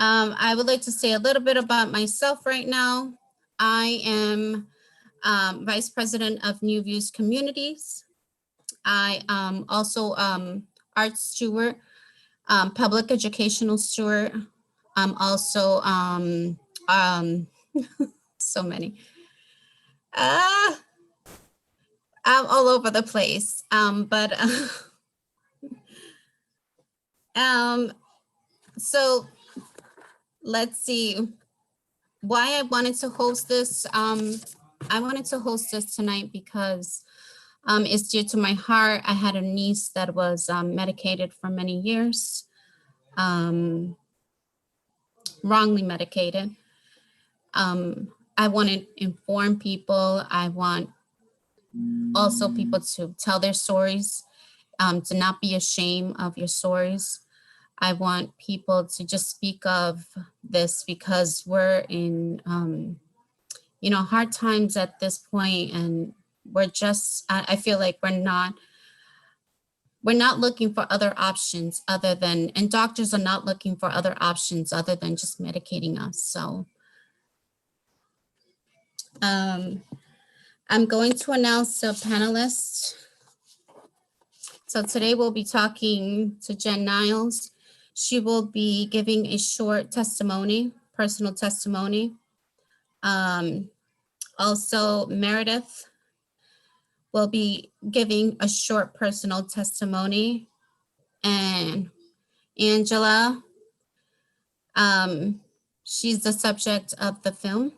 I would like to say a little bit about myself right now. I am Vice President of NewVue Communities. I also art steward, public educational steward. I'm also so many. I'm all over the place. So let's see why I wanted to host this. I wanted to host this tonight because it's dear to my heart. I had a niece that was medicated for many years, wrongly medicated. I want to inform people. I want also people to tell their stories, to not be ashamed of your stories. I want people to just speak of this because we're in, hard times at this point, and we're just, I feel like we're not looking for other options other than, and doctors are not looking for other options other than just medicating us. So I'm going to announce the panelists. So today we'll be talking to Jen Niles. She will be giving a short testimony, personal testimony. Also, Meredith will be giving a short personal testimony. And Angela, she's the subject of the film,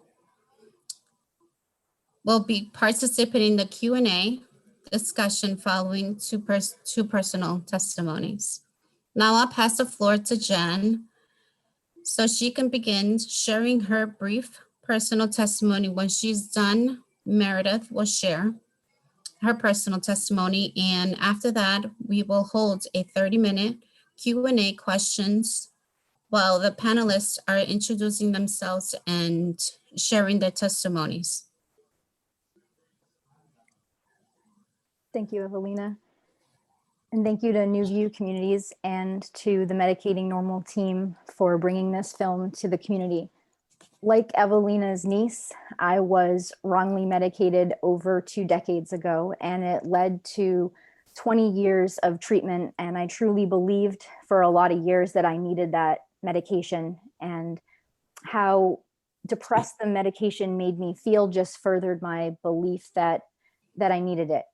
will be participating in the Q&A discussion following two personal testimonies. Now I'll pass the floor to Jen so she can begin sharing her brief personal testimony. When she's done, Meredith will share her personal testimony, and after that, we will hold a 30-minute Q&A questions while the panelists are introducing themselves and sharing their testimonies. Thank you, Evelina. And thank you to NewVue Communities and to the Medicating Normal team for bringing this film to the community. Like Evelina's niece, I was wrongly medicated over 2 decades ago, and it led to 20 years of treatment. And I truly believed for a lot of years that I needed that medication, and how depressed the medication made me feel just furthered my belief that I needed it.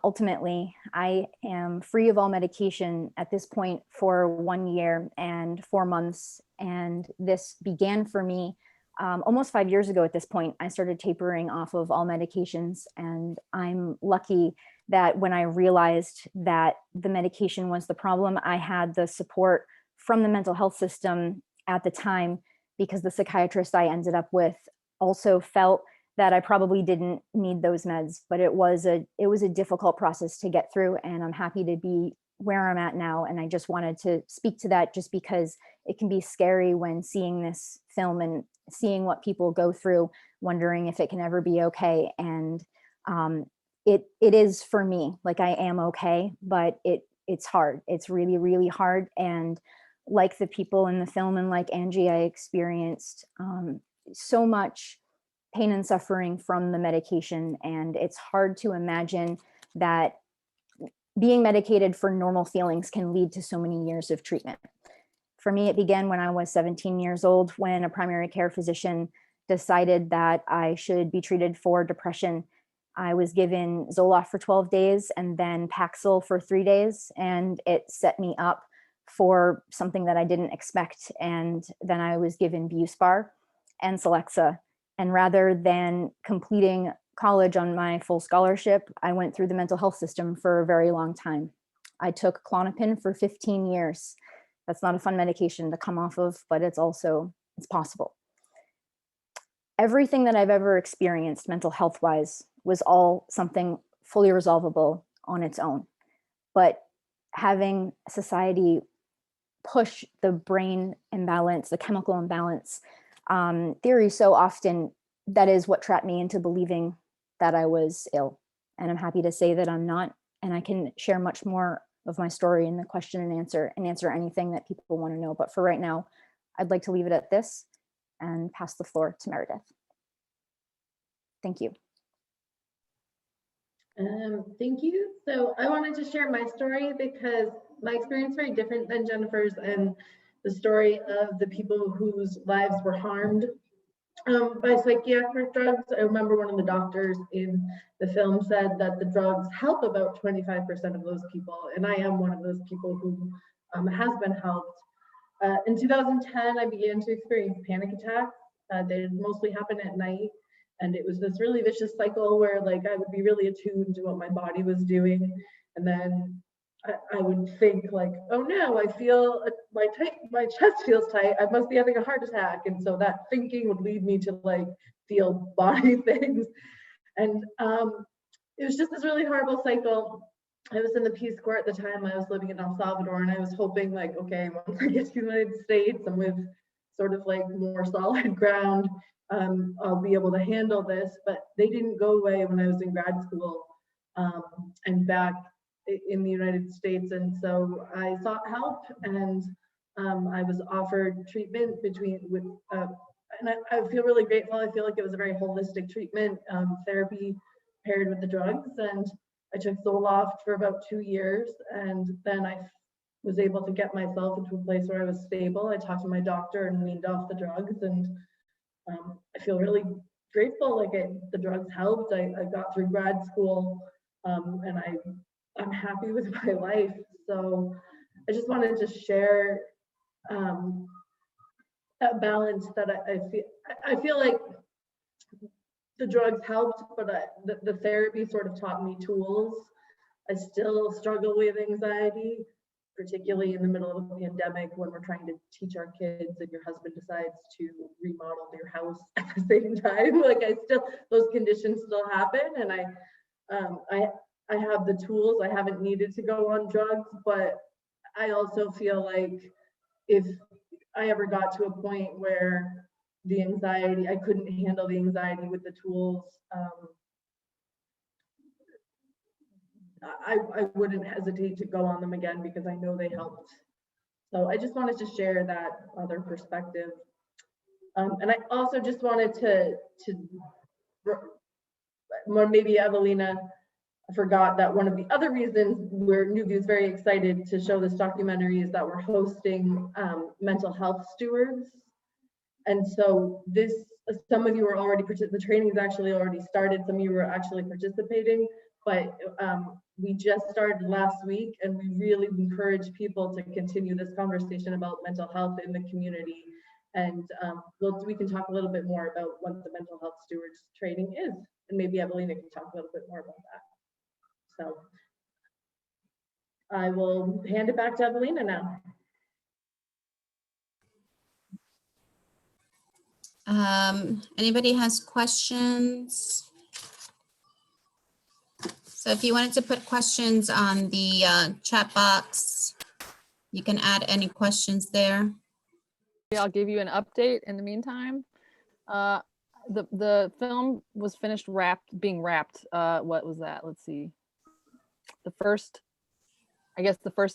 Ultimately, I am free of all medication at this point for 1 year and 4 months. And this began for me almost 5 years ago at this point. I started tapering off of all medications, and I'm lucky that when I realized that the medication was the problem, I had the support from the mental health system at the time, because the psychiatrist I ended up with also felt that I probably didn't need those meds, but it was a difficult process to get through, and I'm happy to be where I'm at now. And I just wanted to speak to that, just because it can be scary when seeing this film and seeing what people go through, wondering if it can ever be okay. And it is for me. Like, I am okay, but it's hard. It's really, really hard. And like the people in the film and like Angie, I experienced so much pain and suffering from the medication. And it's hard to imagine that being medicated for normal feelings can lead to so many years of treatment. For me, it began when I was 17 years old, when a primary care physician decided that I should be treated for depression. I was given Zoloft for 12 days and then Paxil for 3 days, and it set me up for something that I didn't expect. And then I was given Buspar and Celexa. And rather than completing college on my full scholarship, I went through the mental health system for a very long time. I took Klonopin for 15 years. That's not a fun medication to come off of, but it's possible. Everything that I've ever experienced mental health wise was all something fully resolvable on its own. But having society push the brain imbalance, the chemical imbalance theory so often, that is what trapped me into believing that I was ill. And I'm happy to say that I'm not, and I can share much more of my story in the question and answer anything that people want to know. But for right now, I'd like to leave it at this and pass the floor to Meredith. Thank you. Thank you. So I wanted to share my story because my experience is very different than Jennifer's and the story of the people whose lives were harmed by psychiatric drugs. I remember one of the doctors in the film said that the drugs help about 25% of those people, and I am one of those people who has been helped. In 2010, I began to experience panic attacks. They mostly happen at night. And it was this really vicious cycle where like I would be really attuned to what my body was doing. And then I would think like, oh no, I feel my chest feels tight. I must be having a heart attack. And so that thinking would lead me to like feel body things. And it was just this really horrible cycle. I was in the Peace Corps at the time. I was living in El Salvador, and I was hoping like, okay, once I get to the United States, I'm with sort of like more solid ground. I'll be able to handle this, but they didn't go away when I was in grad school and back in the United States. And so I sought help, and I was offered treatment and I feel really grateful. I feel like it was a very holistic treatment, therapy paired with the drugs. And I took Zoloft for about 2 years, and then I was able to get myself into a place where I was stable. I talked to my doctor and weaned off the drugs, and I feel really grateful. Like the drugs helped. I got through grad school, and I'm happy with my life. So I just wanted to share that balance that I feel like the drugs helped, but the therapy sort of taught me tools. I still struggle with anxiety, particularly in the middle of a pandemic when we're trying to teach our kids and your husband decides to remodel your house at the same time. Like those conditions still happen, and I have the tools. I haven't needed to go on drugs, but I also feel like if I ever got to a point where the anxiety, I couldn't handle the anxiety with the tools, I wouldn't hesitate to go on them again because I know they helped. So I just wanted to share that other perspective. And I also just wanted to maybe Evelina forgot that one of the other reasons where NewVue is very excited to show this documentary is that we're hosting mental health stewards. And so some of you are already, the training is actually already started. Some of you were actually participating, but we just started last week, and we really encourage people to continue this conversation about mental health in the community. And we can talk a little bit more about what the mental health stewards training is, and maybe Evelina can talk a little bit more about that. So I will hand it back to Evelina now. Anybody has questions? So if you wanted to put questions on the chat box, you can add any questions there. I'll give you an update in the meantime. The film was finished being wrapped. What was that? Let's see. The first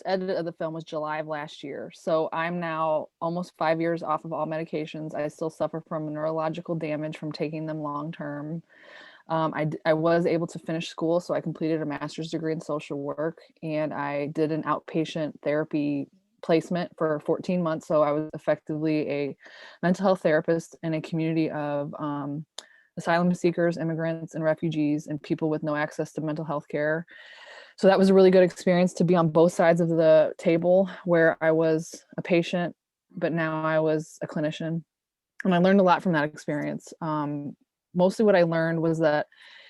edit of the film was July of last year. So I'm now almost 5 years off of all medications. I still suffer from neurological damage from taking them long term. I was able to finish school, so I completed a master's degree in social work, and I did an outpatient therapy placement for 14 months. So I was effectively a mental health therapist in a community of asylum seekers, immigrants, and refugees, and people with no access to mental health care. So that was a really good experience to be on both sides of the table, where I was a patient, but now I was a clinician. And I learned a lot from that experience. Mostly what I learned was that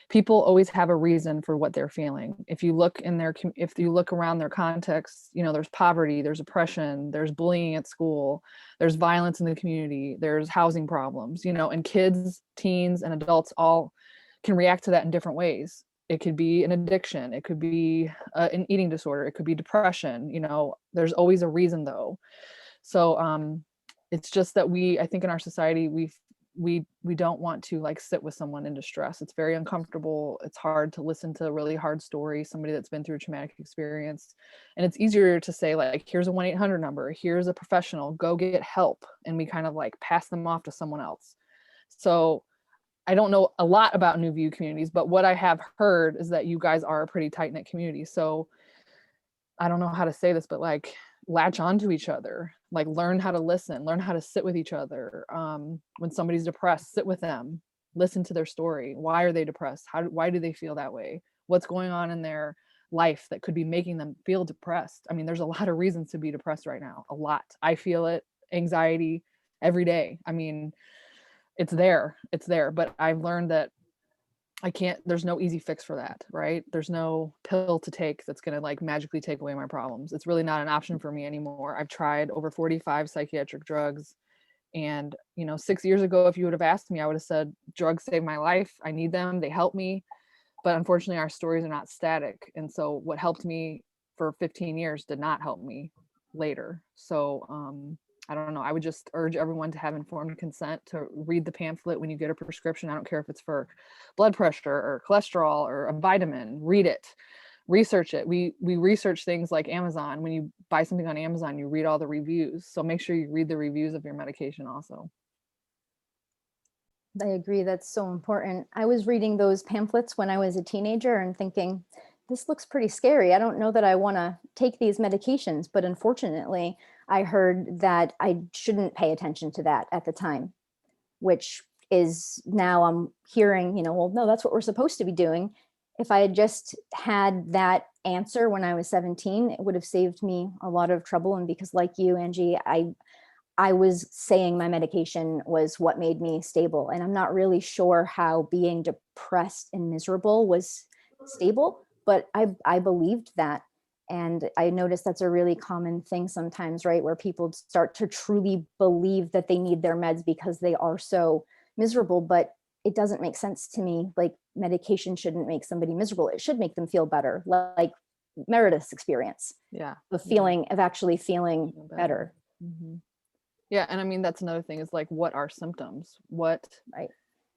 people always have a reason for what they're feeling. If you look around their context, there's poverty, there's oppression, there's bullying at school, there's violence in the community, there's housing problems, and kids, teens, and adults all can react to that in different ways. It could be an addiction, it could be an eating disorder, it could be depression, there's always a reason though. So it's just that I think in our society, we don't want to like sit with someone in distress. It's very uncomfortable. It's hard to listen to a really hard story, somebody that's been through a traumatic experience. And it's easier to say like, here's a 1-800 number, here's a professional, go get help. And we kind of like pass them off to someone else. So I don't know a lot about NewVue Communities, but what I have heard is that you guys are a pretty tight-knit community. So I don't know how to say this, but like latch onto each other, like learn how to listen, learn how to sit with each other. When somebody's depressed, sit with them, listen to their story. Why are they depressed? Why do they feel that way? What's going on in their life that could be making them feel depressed? I mean, there's a lot of reasons to be depressed right now, a lot. I feel it, anxiety every day. I mean, it's there, but I've learned that there's no easy fix for that, right? There's no pill to take that's going to like magically take away my problems. It's really not an option for me anymore. I've tried over 45 psychiatric drugs. And, 6 years ago, if you would have asked me, I would have said, drugs saved my life. I need them. They help me. But unfortunately, our stories are not static. And so what helped me for 15 years did not help me later. So, I don't know. I would just urge everyone to have informed consent, to read the pamphlet when you get a prescription. I don't care if it's for blood pressure or cholesterol or a vitamin, read it, research it. We research things like Amazon. When you buy something on Amazon, you read all the reviews. So make sure you read the reviews of your medication also. I agree. That's so important. I was reading those pamphlets when I was a teenager and thinking, this looks pretty scary. I don't know that I want to take these medications, but unfortunately, I heard that I shouldn't pay attention to that at the time, which is now I'm hearing, well, no, that's what we're supposed to be doing. If I had just had that answer when I was 17, it would have saved me a lot of trouble. And because like you, Angie, I was saying my medication was what made me stable. And I'm not really sure how being depressed and miserable was stable, but I believed that. And I noticed that's a really common thing sometimes, right? Where people start to truly believe that they need their meds because they are so miserable, but it doesn't make sense to me. Like medication shouldn't make somebody miserable. It should make them feel better. Like Meredith's experience. Yeah. The feeling of actually feeling better. Mm-hmm. Yeah. And I mean, that's another thing is like, what are symptoms? What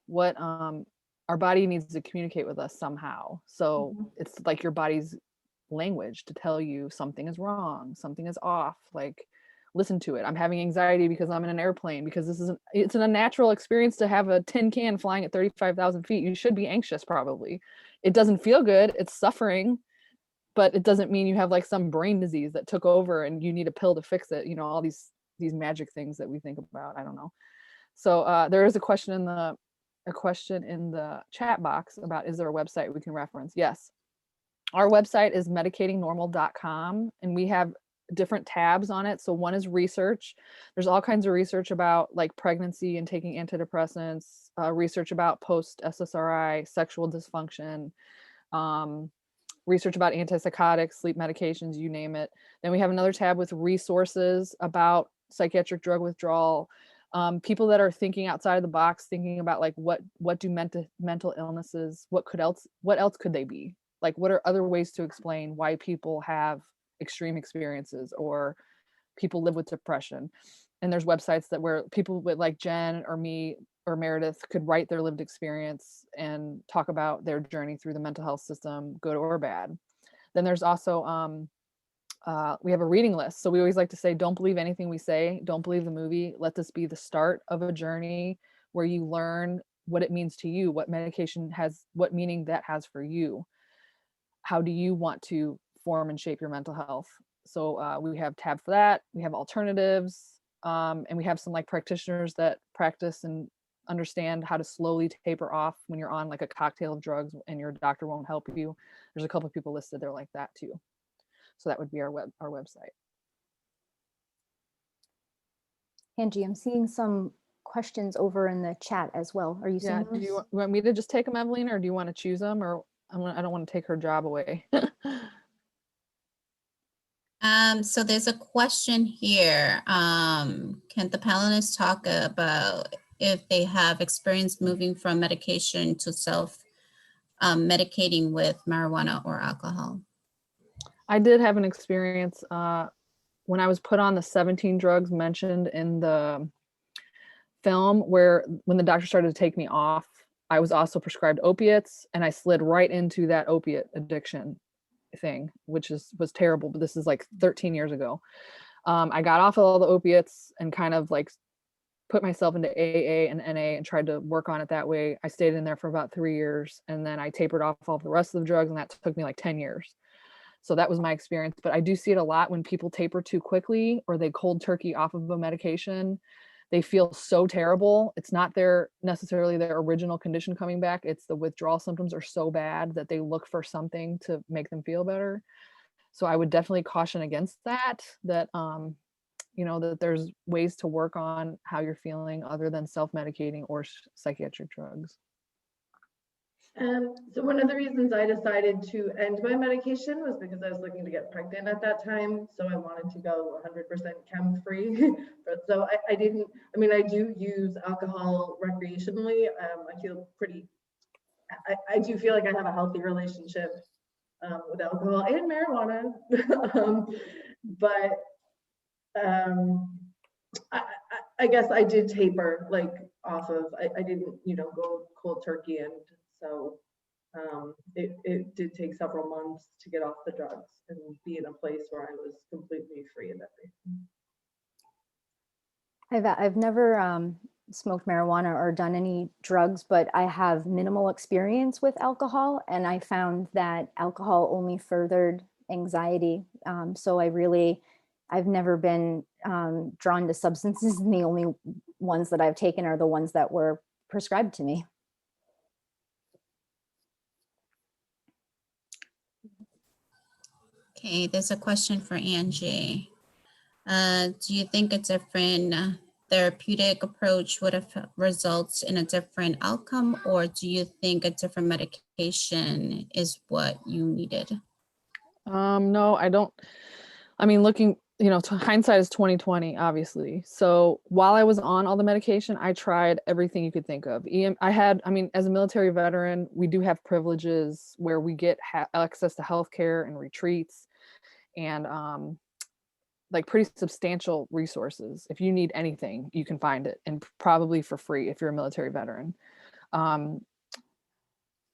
our body needs to communicate with us somehow. So it's like your body's language to tell you something is wrong, something is off, like listen to it. I'm having anxiety because I'm in an airplane, because it's an unnatural experience to have a tin can flying at 35,000 feet. You should be anxious probably. It doesn't feel good. It's suffering, but it doesn't mean you have like some brain disease that took over and you need a pill to fix it. All these magic things that we think about. I don't know. So there is a question in the chat box about, is there a website we can reference? Yes. Our website is medicatingnormal.com, and we have different tabs on it. So one is research. There's all kinds of research about like pregnancy and taking antidepressants, research about post-SSRI, sexual dysfunction, research about antipsychotics, sleep medications, you name it. Then we have another tab with resources about psychiatric drug withdrawal, people that are thinking outside of the box, thinking about like what do mental illnesses, what else could they be? Like, what are other ways to explain why people have extreme experiences or people live with depression? And there's websites where people with like Jen or me or Meredith could write their lived experience and talk about their journey through the mental health system, good or bad. Then there's also, we have a reading list. So we always like to say, don't believe anything we say. Don't believe the movie. Let this be the start of a journey where you learn what it means to you, what medication has, what meaning that has for you. How do you want to form and shape your mental health? So we have tab for that. We have alternatives, and we have some like practitioners that practice and understand how to slowly taper off when you're on like a cocktail of drugs and your doctor won't help you. There's a couple of people listed there like that too. So that would be our website. Angie, I'm seeing some questions over in the chat as well. Are you seeing those? Do you want me to just take them, Evelina, or do you want to choose them? Or I don't want to take her job away. So there's a question here. Can the panelists talk about if they have experience moving from medication to self medicating with marijuana or alcohol? I did have an experience when I was put on the 17 drugs mentioned in the film where when the doctor started to take me off, I was also prescribed opiates, and I slid right into that opiate addiction thing, which was terrible. But this is like 13 years ago. I got off of all the opiates and kind of like put myself into AA and NA and tried to work on it that way. I stayed in there for about 3 years, and then I tapered off all the rest of the drugs, and that took me like 10 years. So that was my experience. But I do see it a lot when people taper too quickly or they cold turkey off of a medication. They feel so terrible. It's not necessarily their original condition coming back. It's the withdrawal symptoms are so bad that they look for something to make them feel better. So I would definitely caution against that, that there's ways to work on how you're feeling other than self-medicating or psychiatric drugs. So one of the reasons I decided to end my medication was because I was looking to get pregnant at that time. So I wanted to go 100% chem free. But so I didn't, I mean, I do use alcohol recreationally. I feel I do feel like I have a healthy relationship with alcohol and marijuana. I guess I did taper like off of, I didn't, go cold turkey. And so it did take several months to get off the drugs and be in a place where I was completely free of everything. I've never smoked marijuana or done any drugs, but I have minimal experience with alcohol, and I found that alcohol only furthered anxiety. So I've never been drawn to substances, and the only ones that I've taken are the ones that were prescribed to me. Okay, there's a question for Angie. Do you think a different therapeutic approach would have results in a different outcome, or do you think a different medication is what you needed? No, I don't. I mean, hindsight is 2020, obviously. So while I was on all the medication, I tried everything you could think of. As a military veteran, we do have privileges where we get access to healthcare and retreats and like pretty substantial resources. If you need anything, you can find it, and probably for free if you're a military veteran.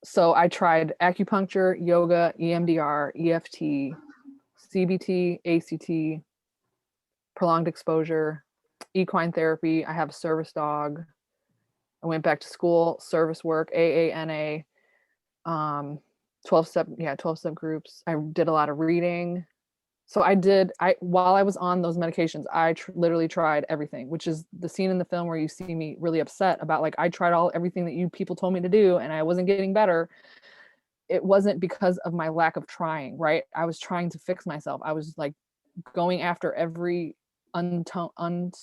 So I tried acupuncture, yoga, EMDR, EFT, CBT, ACT, prolonged exposure, equine therapy. I have a service dog. I went back to school, service work, AANA, 12-step groups. I did a lot of reading. So while I was on those medications, I literally tried everything, which is the scene in the film where you see me really upset about, like, I tried everything that you people told me to do and I wasn't getting better. It wasn't because of my lack of trying, right? I was trying to fix myself. I was like going after every unturned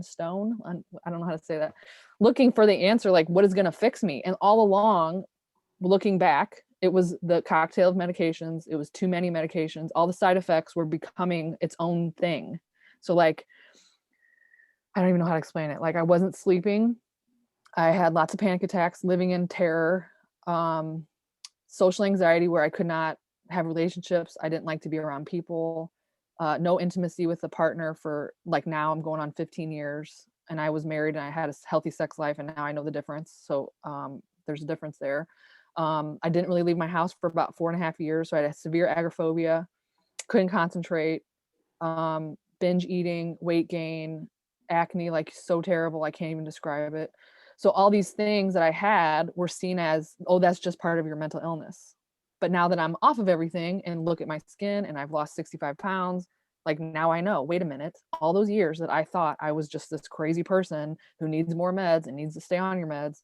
stone. I don't know how to say that. Looking for the answer, like, what is going to fix me? And all along, looking back, it was the cocktail of medications. It was too many medications. All the side effects were becoming its own thing. So like, I don't even know how to explain it. Like, I wasn't sleeping. I had lots of panic attacks, living in terror, social anxiety where I could not have relationships. I didn't like to be around people, no intimacy with a partner for, like, now I'm going on 15 years and I was married and I had a healthy sex life, and now I know the difference. So there's a difference there. I didn't really leave my house for about 4.5 years. So I had severe agoraphobia, couldn't concentrate, binge eating, weight gain, acne, like so terrible, I can't even describe it. So all these things that I had were seen as, oh, that's just part of your mental illness. But now that I'm off of everything and look at my skin and I've lost 65 pounds, like, now I know, wait a minute, all those years that I thought I was just this crazy person who needs more meds and needs to stay on your meds,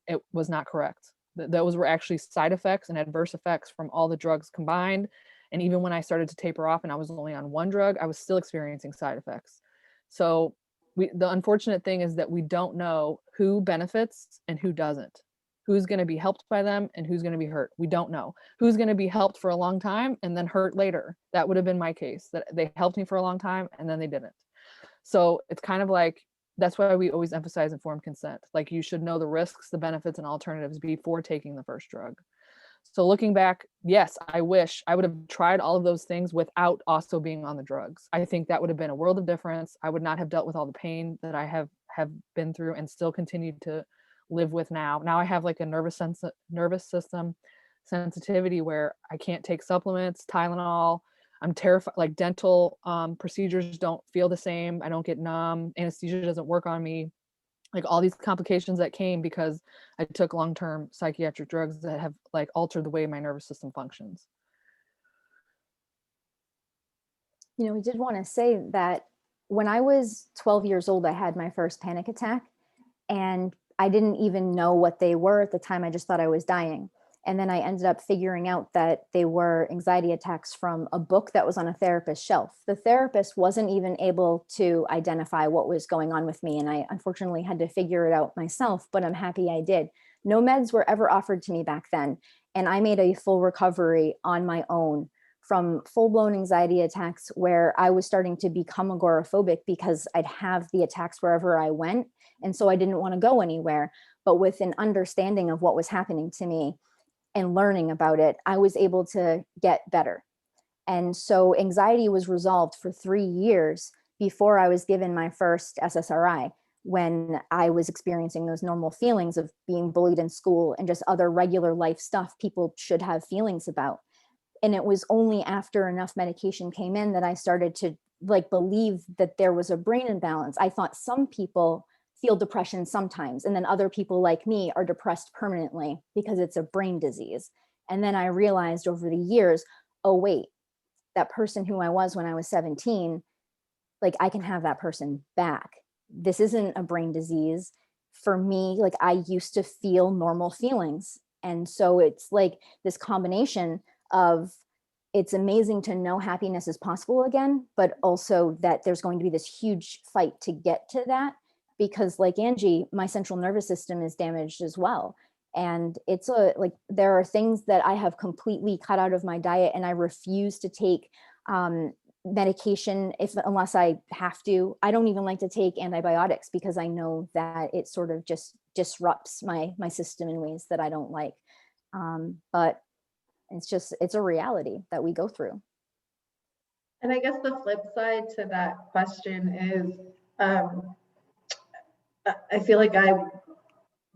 it was not correct. Those were actually side effects and adverse effects from all the drugs combined. And even when I started to taper off and I was only on one drug, I was still experiencing side effects. So the unfortunate thing is that we don't know who benefits and who doesn't, who's going to be helped by them and who's going to be hurt. We don't know who's going to be helped for a long time and then hurt later. That would have been my case, that they helped me for a long time and then they didn't. So it's kind of like, that's why we always emphasize informed consent. Like, you should know the risks, the benefits, and alternatives before taking the first drug. So looking back, yes, I wish I would have tried all of those things without also being on the drugs. I think that would have been a world of difference. I would not have dealt with all the pain that I have have been through and still continue to live with now. Now I have like a nervous system sensitivity where I can't take supplements, Tylenol. I'm terrified, like dental procedures don't feel the same. I don't get numb. Anesthesia doesn't work on me. Like all these complications that came because I took long-term psychiatric drugs that have like altered the way my nervous system functions. You know, we did want to say that when I was 12 years old, I had my first panic attack, and I didn't even know what they were at the time. I just thought I was dying. And then I ended up figuring out that they were anxiety attacks from a book that was on a therapist's shelf. The therapist wasn't even able to identify what was going on with me. And I unfortunately had to figure it out myself, but I'm happy I did. No meds were ever offered to me back then. And I made a full recovery on my own from full-blown anxiety attacks where I was starting to become agoraphobic because I'd have the attacks wherever I went. And so I didn't want to go anywhere. But with an understanding of what was happening to me and learning about it, I was able to get better. And so anxiety was resolved for 3 years before I was given my first SSRI, when I was experiencing those normal feelings of being bullied in school and just other regular life stuff people should have feelings about. And it was only after enough medication came in that I started to like believe that there was a brain imbalance. I thought some people feel depression sometimes, and then other people like me are depressed permanently because it's a brain disease. And then I realized over the years, oh wait, that person who I was when I was 17, like I can have that person back. This isn't a brain disease. For me, like I used to feel normal feelings. And so it's like this combination of, it's amazing to know happiness is possible again, but also that there's going to be this huge fight to get to that, because like Angie, my central nervous system is damaged as well. And it's there are things that I have completely cut out of my diet, and I refuse to take medication unless I have to. I don't even like to take antibiotics because I know that it sort of just disrupts my system in ways that I don't like. But it's a reality that we go through. And I guess the flip side to that question is, I feel like I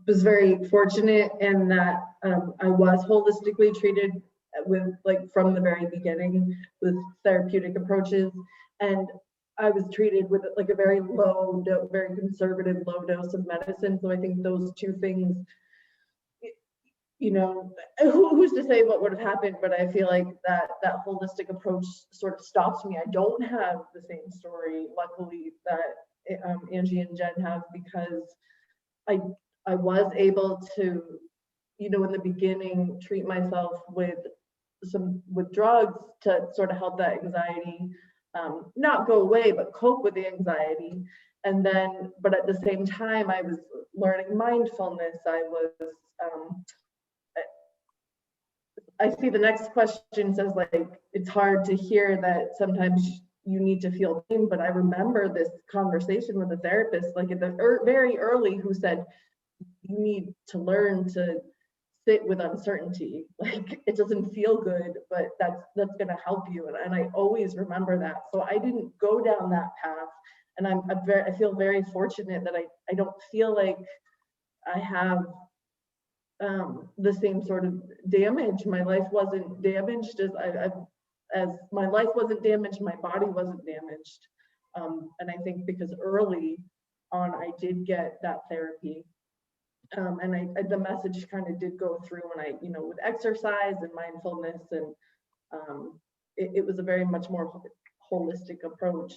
was very fortunate in that I was holistically treated with from the very beginning with therapeutic approaches, and I was treated with a very low, very conservative low dose of medicine. So I think those two things, you know, who's to say what would have happened, but I feel like that holistic approach sort of stops me. I don't have the same story, luckily, that Angie and Jen have, because I was able to, you know, in the beginning, treat myself with drugs to sort of help that anxiety not go away, but cope with the anxiety. And then, but at the same time, I was learning mindfulness. I see the next question says, it's hard to hear that sometimes you need to feel pain, but I remember this conversation with a therapist, at the very early, who said, you need to learn to sit with uncertainty. It doesn't feel good, but that's going to help you. And I always remember that. So I didn't go down that path. And I feel very fortunate that I don't feel like I have the same sort of damage. My life wasn't damaged as my life wasn't damaged, my body wasn't damaged. And I think because early on I did get that therapy. And the message kind of did go through when I, you know, with exercise and mindfulness, and it was a very much more holistic approach,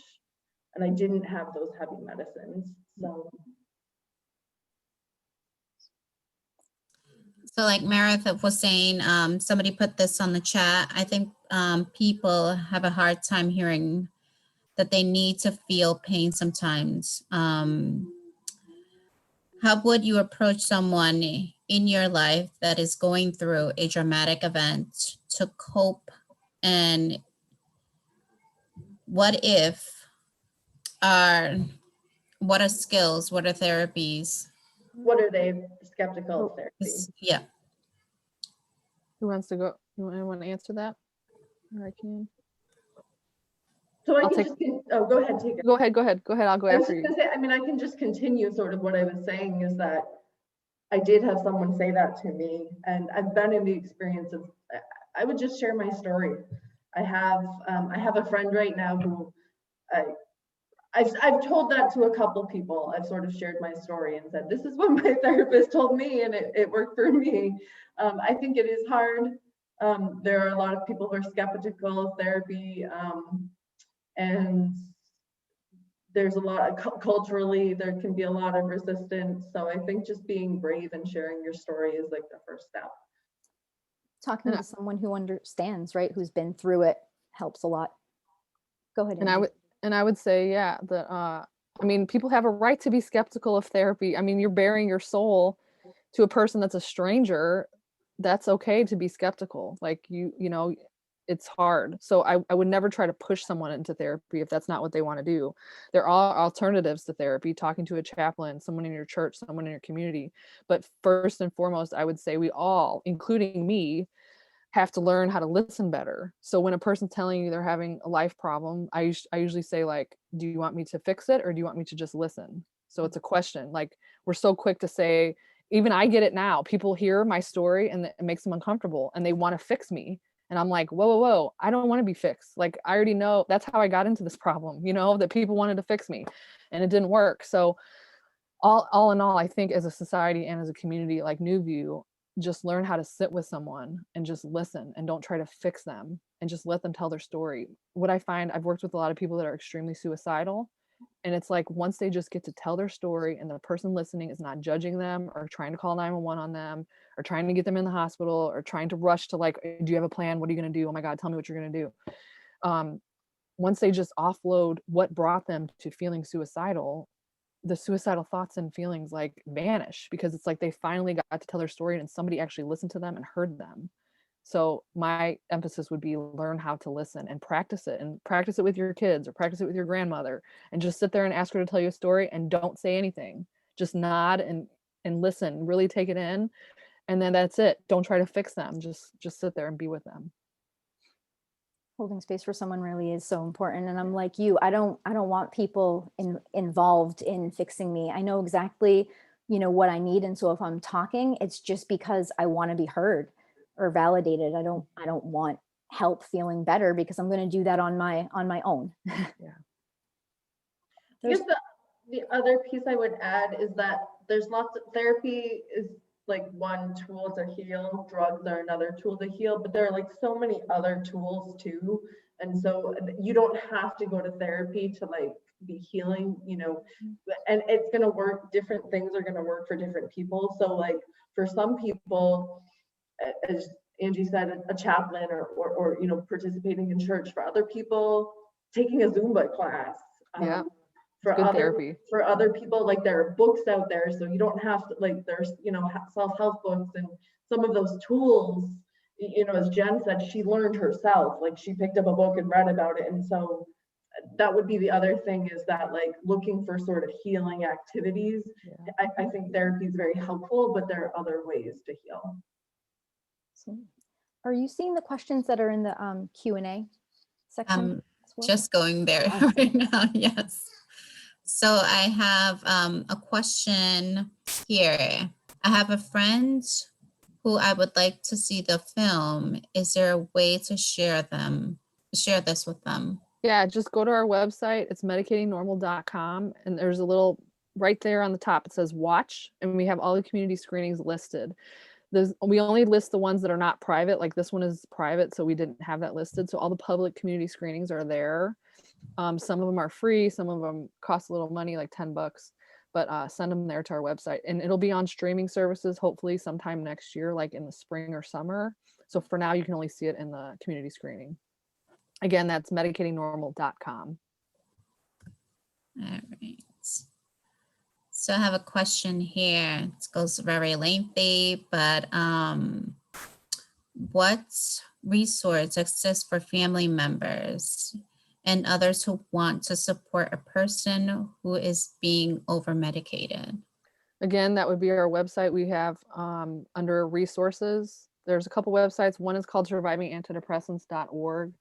and I didn't have those heavy medicines. So like Meredith was saying, somebody put this on the chat. I think people have a hard time hearing that they need to feel pain sometimes. How would you approach someone in your life that is going through a dramatic event to cope? And what are skills? What are therapies? What are they skeptical of therapy? Yeah. Who wants to go? Anyone want to answer that? Or I can. So I I'll can take- just, oh, go ahead, take it. Go ahead. I'll go I was after just you. gonna say, I mean, I can just continue sort of what I was saying is that I did have someone say that to me, and I've been in the experience of, I would just share my story. I have a friend right now who I've told that to a couple people. I've sort of shared my story and said, this is what my therapist told me, and it worked for me. I think it is hard. There are a lot of people who are skeptical of therapy, and there's a lot of culturally, there can be a lot of resistance. So I think just being brave and sharing your story is like the first step. Talking to someone who understands, right, who's been through it helps a lot. Go ahead. And I would say, yeah, that I mean, people have a right to be skeptical of therapy. I mean, you're bearing your soul to a person that's a stranger. That's okay to be skeptical. Like you know, it's hard. So I would never try to push someone into therapy if that's not what they want to do. There are alternatives to therapy, talking to a chaplain, someone in your church, someone in your community. But first and foremost, I would say we all, including me, have to learn how to listen better. So when a person's telling you they're having a life problem, I usually say, like, do you want me to fix it or do you want me to just listen? So it's a question. Like, we're so quick to say, even I get it now. People hear my story and it makes them uncomfortable and they want to fix me. And I'm like, whoa, I don't want to be fixed. Like, I already know that's how I got into this problem, you know, that people wanted to fix me and it didn't work. So all in all, I think as a society and as a community like NewVue, just learn how to sit with someone and just listen and don't try to fix them and just let them tell their story. What I find, I've worked with a lot of people that are extremely suicidal, and it's like once they just get to tell their story and the person listening is not judging them or trying to call 911 on them or trying to get them in the hospital or trying to rush to, like, do you have a plan? What are you going to do? Oh my God, tell me what you're going to do. Once they just offload what brought them to feeling suicidal, the suicidal thoughts and feelings like vanish, because it's like they finally got to tell their story and somebody actually listened to them and heard them. So my emphasis would be learn how to listen and practice it with your kids or practice it with your grandmother, and just sit there and ask her to tell you a story and don't say anything. Just nod and listen, really take it in. And then that's it. Don't try to fix them. Just sit there and be with them. Holding space for someone really is so important. And I'm like you, I don't want people involved in fixing me. I know exactly, you know, what I need. And so if I'm talking, it's just because I want to be heard or validated. I don't want help feeling better, because I'm going to do that on my own. Yeah. I guess the other piece I would add is that there's lots of therapy is like one tool to heal, drugs are another tool to heal, but there are like so many other tools too. And so you don't have to go to therapy to like be healing, you know, and it's going to work. Different things are going to work for different people. So like for some people, as Angie said, a chaplain or you know, participating in church. For other people, taking a Zumba class. Yeah. For Good other therapy. For other people, like there are books out there, so you don't have to, like, there's, you know, self-help books and some of those tools, you know, as Jen said, she learned herself, like she picked up a book and read about it. And so that would be the other thing, is that like looking for sort of healing activities. Yeah. I think therapy is very helpful, but there are other ways to heal. So, are you seeing the questions that are in the Q&A section? Just going there right now. Yes. So I have a question here. I have a friend who I would like to see the film. Is there a way to share this with them? Yeah, just go to our website. It's medicatingnormal.com. And there's a little right there on the top, it says watch. And we have all the community screenings listed. We only list the ones that are not private. Like this one is private, so we didn't have that listed. So all the public community screenings are there. Some of them are free. Some of them cost a little money, like $10, but send them there to our website. And it'll be on streaming services, hopefully sometime next year, like in the spring or summer. So for now, you can only see it in the community screening. Again, that's medicatingnormal.com. All right. So I have a question here. It goes very lengthy, but what resource exists for family members and others who want to support a person who is being over-medicated? Again, that would be our website. We have under resources, there's a couple websites. One is called survivingantidepressants.org.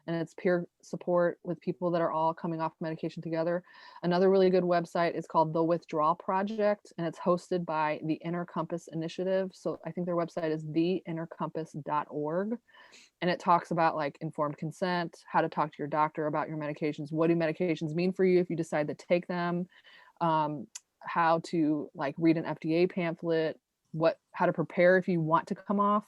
and it's peer support with people that are all coming off medication together. Another really good website is called The Withdrawal Project, and it's hosted by the Inner Compass Initiative. So I think their website is theinnercompass.org. And it talks about like informed consent, how to talk to your doctor about your medications. What do medications mean for you if you decide to take them? How to like read an FDA pamphlet, how to prepare if you want to come off.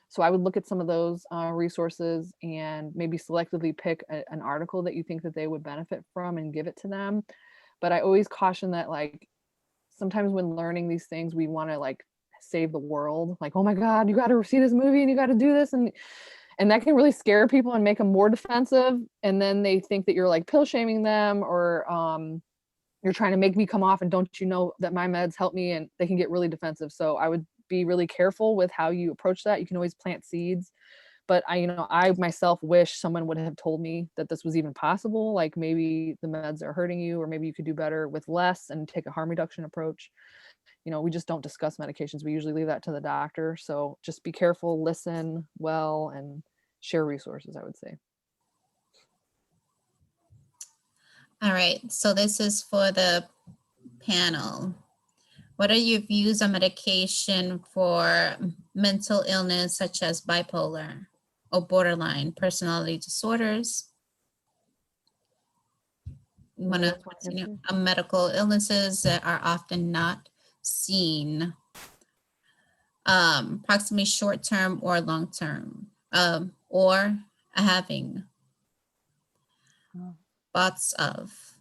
So I would look at some of those resources and maybe selectively pick an article that you think that they would benefit from and give it to them. But I always caution that like sometimes when learning these things, we want to like save the world. Like, oh my God, you got to see this movie and you got to do this. And that can really scare people and make them more defensive. And then they think that you're like pill shaming them, or you're trying to make me come off, and don't you know that my meds help me? And they can get really defensive. So I would be really careful with how you approach that. You can always plant seeds, but I myself wish someone would have told me that this was even possible. Like maybe the meds are hurting you, or maybe you could do better with less and take a harm reduction approach. We just don't discuss medications. We usually leave that to the doctor. So just be careful, listen well, and share resources, I would say. All right, so this is for the panel. What are your views on medication for mental illness such as bipolar or borderline personality disorders? You want to continue on medical illnesses that are often not seen, approximately short-term or long-term, or having thoughts of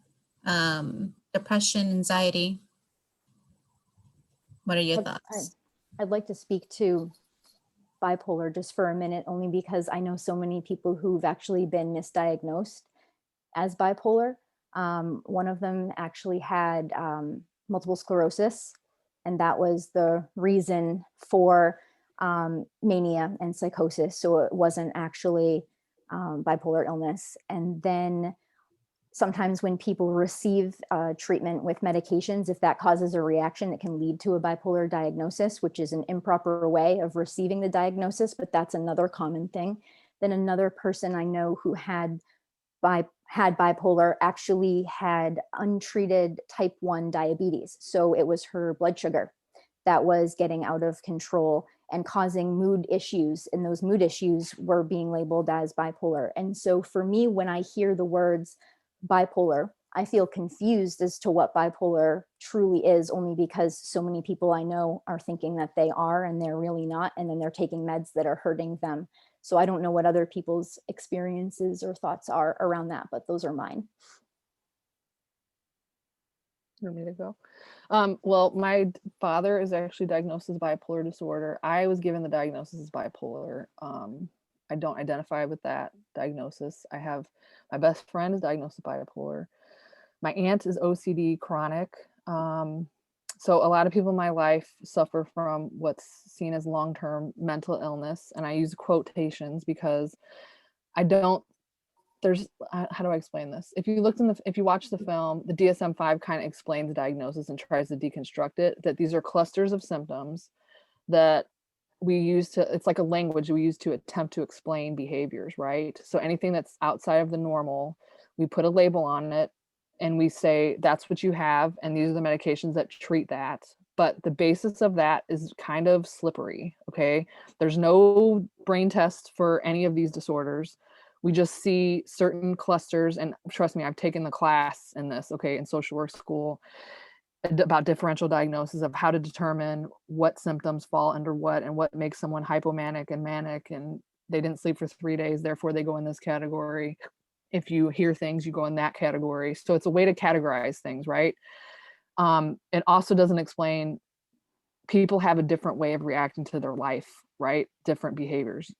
depression, anxiety. What are your thoughts? I'd like to speak to bipolar just for a minute, only because I know so many people who've actually been misdiagnosed as bipolar. One of them actually had multiple sclerosis, and that was the reason for mania and psychosis. So it wasn't actually bipolar illness. And then sometimes when people receive treatment with medications, if that causes a reaction, it can lead to a bipolar diagnosis, which is an improper way of receiving the diagnosis, but that's another common thing. Then another person I know who had bipolar actually had untreated type 1 diabetes. So it was her blood sugar that was getting out of control and causing mood issues. And those mood issues were being labeled as bipolar. And so for me, when I hear the words bipolar, I feel confused as to what bipolar truly is, only because so many people I know are thinking that they are, and they're really not. And then they're taking meds that are hurting them. So I don't know what other people's experiences or thoughts are around that, but those are mine. You want me to go? Well, my father is actually diagnosed as bipolar disorder. I was given the diagnosis as bipolar. I don't identify with that diagnosis. My best friend is diagnosed with bipolar. My aunt is OCD chronic. So a lot of people in my life suffer from what's seen as long-term mental illness. And I use quotations because how do I explain this? If you watch the film, the DSM-5 kind of explains the diagnosis and tries to deconstruct it, that these are clusters of symptoms that we use it's like a language we use to attempt to explain behaviors, right? So anything that's outside of the normal, we put a label on it and we say, that's what you have, and these are the medications that treat that. But the basis of that is kind of slippery, okay? There's no brain test for any of these disorders. We just see certain clusters, and trust me, I've taken the class in this, okay, in social work school, about differential diagnosis of how to determine what symptoms fall under what and what makes someone hypomanic and manic, and they didn't sleep for 3 days, therefore they go in this category. If you hear things, you go in that category. So it's a way to categorize things, right? It also doesn't explain people have a different way of reacting to their life, right? Different behaviors.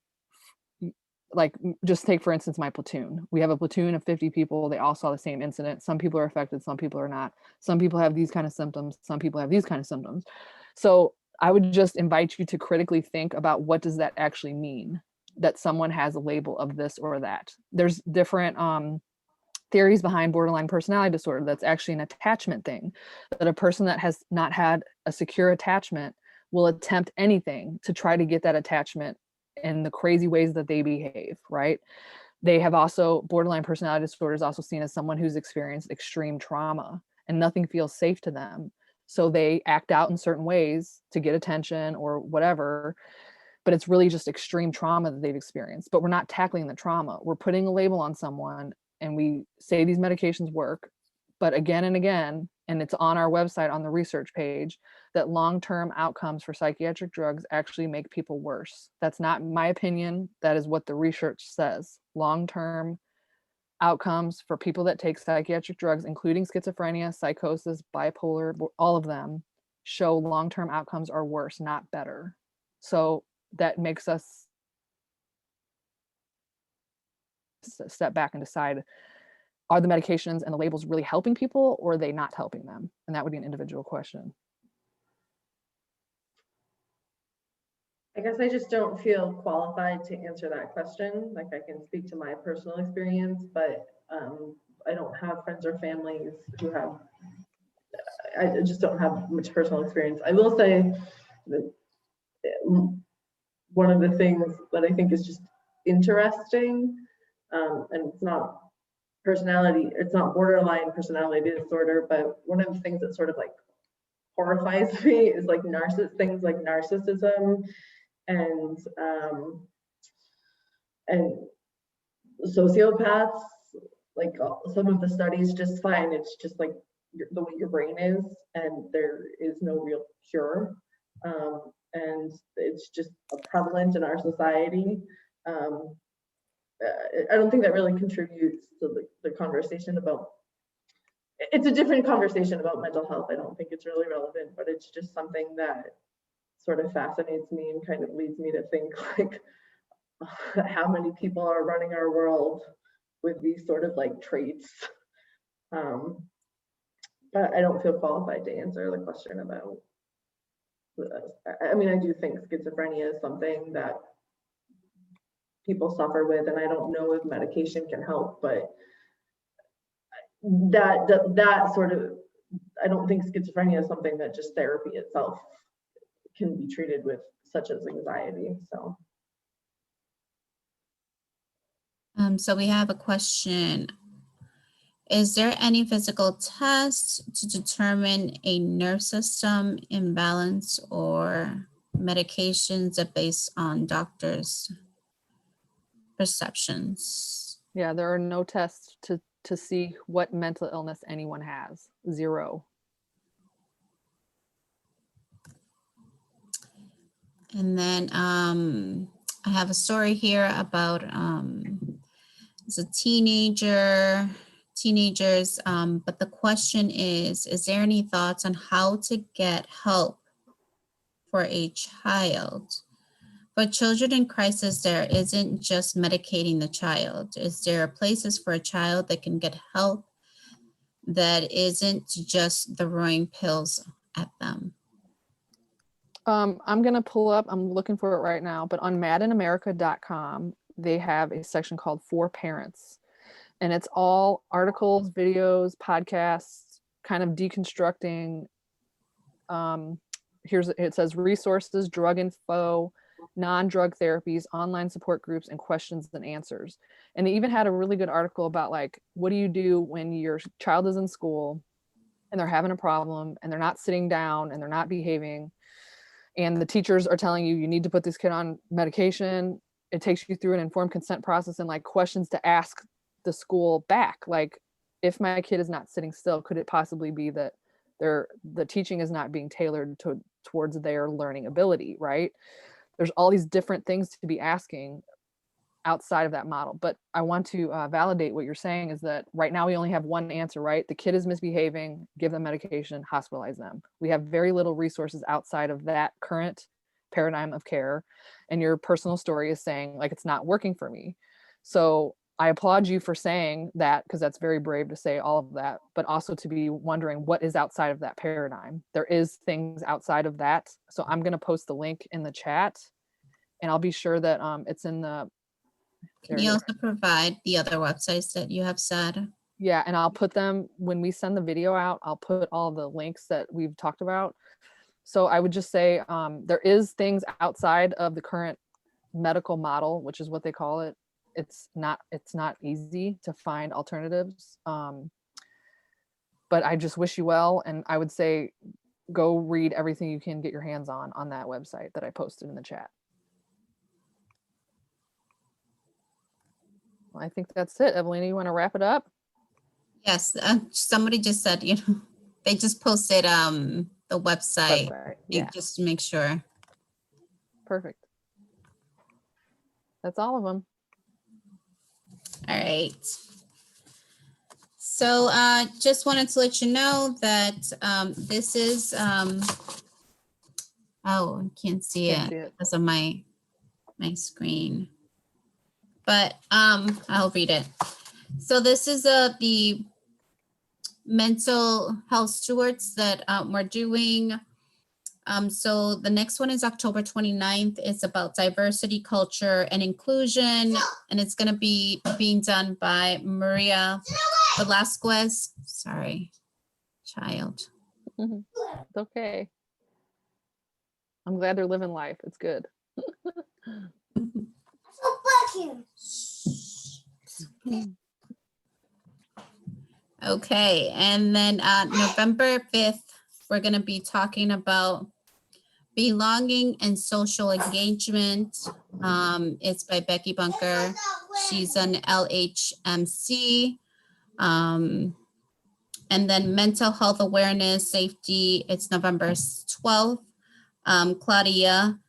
Like, just take, for instance, my platoon. We have a platoon of 50 people. They all saw the same incident. Some people are affected, some people are not. Some people have these kind of symptoms, some people have these kind of symptoms. So I would just invite you to critically think about, what does that actually mean, that someone has a label of this or that? There's different theories behind borderline personality disorder. That's actually an attachment thing, that a person that has not had a secure attachment will attempt anything to try to get that attachment in the crazy ways that they behave, right? They have also, borderline personality disorder is also seen as someone who's experienced extreme trauma and nothing feels safe to them. So they act out in certain ways to get attention or whatever, but it's really just extreme trauma that they've experienced. But we're not tackling the trauma. We're putting a label on someone and we say these medications work, but again and again, and it's on our website on the research page, that long-term outcomes for psychiatric drugs actually make people worse. That's not my opinion. That is what the research says. Long-term outcomes for people that take psychiatric drugs, including schizophrenia, psychosis, bipolar, all of them, show long-term outcomes are worse, not better. So that makes us step back and decide, are the medications and the labels really helping people, or are they not helping them? And that would be an individual question. I guess I just don't feel qualified to answer that question. Like, I can speak to my personal experience, but I don't have friends or families who have, I just don't have much personal experience. I will say that one of the things that I think is just interesting, and it's not personality, it's not borderline personality disorder, but one of the things that sort of like horrifies me is like things like narcissism and sociopaths. Like some of the studies just find it's just like the way your brain is, and there is no real cure, and it's just prevalent in our society. I don't think that really contributes to the conversation about, it's a different conversation about mental health. I don't think it's really relevant, but it's just something that sort of fascinates me and kind of leads me to think like how many people are running our world with these sort of like traits. But I don't feel qualified to answer the question about, I mean, I do think schizophrenia is something that people suffer with, and I don't know if medication can help, but that sort of, I don't think schizophrenia is something that just therapy itself can be treated with, such as anxiety. So we have a question. Is there any physical test to determine a nerve system imbalance or medications that based on doctors' perceptions? Yeah, there are no tests to see what mental illness anyone has. Zero. And then I have a story here about it's a teenagers, but the question is there any thoughts on how to get help for a child? For children in crisis, there isn't just medicating the child. Is there places for a child that can get help that isn't just throwing pills at them? I'm gonna pull up, I'm looking for it right now, but on madinamerica.com, they have a section called For Parents. And it's all articles, videos, podcasts, kind of deconstructing. It says resources, drug info, non-drug therapies, online support groups, and questions and answers. And they even had a really good article about like, what do you do when your child is in school and they're having a problem and they're not sitting down and they're not behaving, and the teachers are telling you, you need to put this kid on medication. It takes you through an informed consent process and like questions to ask the school back. Like, if my kid is not sitting still, could it possibly be that the teaching is not being tailored towards their learning ability, right? There's all these different things to be asking outside of that model. But I want to validate what you're saying is that right now we only have one answer, right? The kid is misbehaving, give them medication, hospitalize them. We have very little resources outside of that current paradigm of care. And your personal story is saying like, it's not working for me. So I applaud you for saying that, because that's very brave to say all of that, but also to be wondering what is outside of that paradigm. There is things outside of that. So I'm going to post the link in the chat, and I'll be sure that it's in the. Can you also provide the other websites that you have said? Yeah, and I'll put them, when we send the video out, I'll put all the links that we've talked about. So I would just say there is things outside of the current medical model, which is what they call it. it's not easy to find alternatives. But I just wish you well. And I would say, go read everything you can get your hands on that website that I posted in the chat. Well, I think that's it. Evelina, you want to wrap it up? Yes, somebody just said, they just posted the website. Yeah, Just to make sure. perfect. That's all of them. All right. So just wanted to let you know that this is, oh, I can't see Can't see it it. because of my screen, but I'll read it. So this is the mental health stewards that we're doing. So the next one is October 29th. It's about diversity, culture, and inclusion. And it's going to be being done by Maria Velasquez. Sorry, child. It's okay. I'm glad they're living life. It's good. Okay, and then November 5th, we're going to be talking about belonging and social engagement. It's by Becky Bunker. She's an LHMC. And then mental health awareness, safety, it's November 12th. Claudia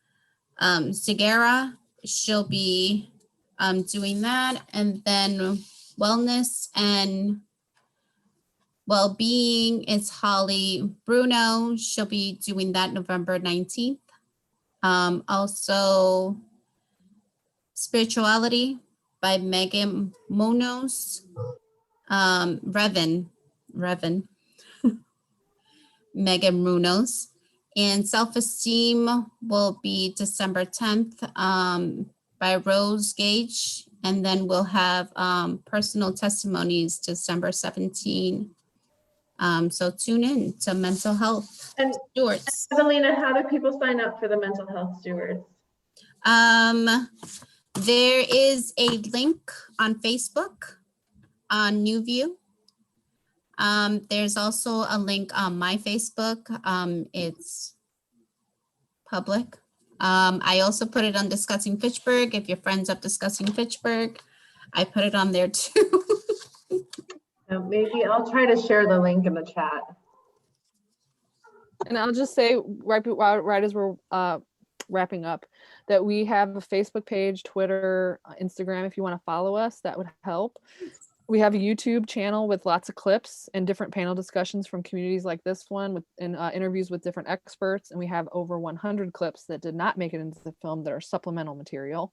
Segura, she'll be doing that. And then wellness and well-being, it's Holly Bruno. She'll be doing that November 19th. Also, spirituality by Megan Monos. Revan. Megan Munoz. And self-esteem will be December 10th by Rose Gage. And then we'll have personal testimonies December 17th. So tune in to mental health And stewards. Evelina, how do people sign up for the mental health stewards? There is a link on Facebook on NewVue. There's also a link on my Facebook. It's public. I also put it on Discussing Fitchburg. If your friends up Discussing Fitchburg, I put it on there too. Maybe I'll try to share the link in the chat. And I'll just say right as we're wrapping up that we have a Facebook page, Twitter, Instagram. If you want to follow us, that would help. We have a YouTube channel with lots of clips and different panel discussions from communities like this one and interviews with different experts. And we have over 100 clips that did not make it into the film that are supplemental material.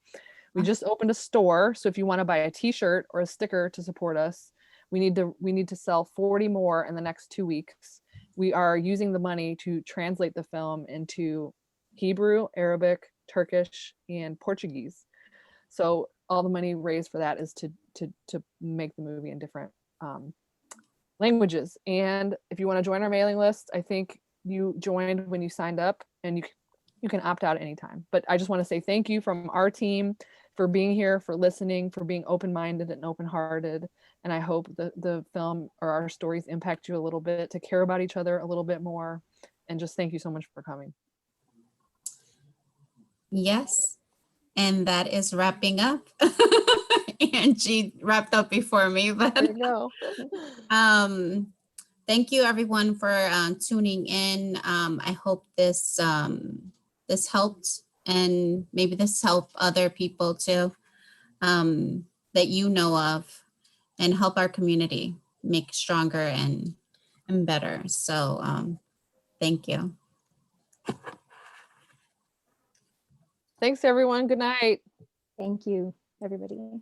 We just opened a store. So if you want to buy a t-shirt or a sticker to support us, we need to sell 40 more in the next 2 weeks. We are using the money to translate the film into Hebrew, Arabic, Turkish, and Portuguese. So all the money raised for that is to make the movie in different languages. And if you want to join our mailing list, I think you joined when you signed up, and you can opt out at any time. But I just want to say thank you from our team for being here, for listening, for being open-minded and open-hearted. And I hope the film or our stories impact you a little bit to care about each other a little bit more. And just thank you so much for coming. Yes. And that is wrapping up. Angie wrapped up before me, but There you go. thank you everyone for tuning in. I hope this this helped, and maybe this helped other people too, that you know of, and help our community make stronger and better. So thank you. Thanks everyone. Good night. Thank you, everybody.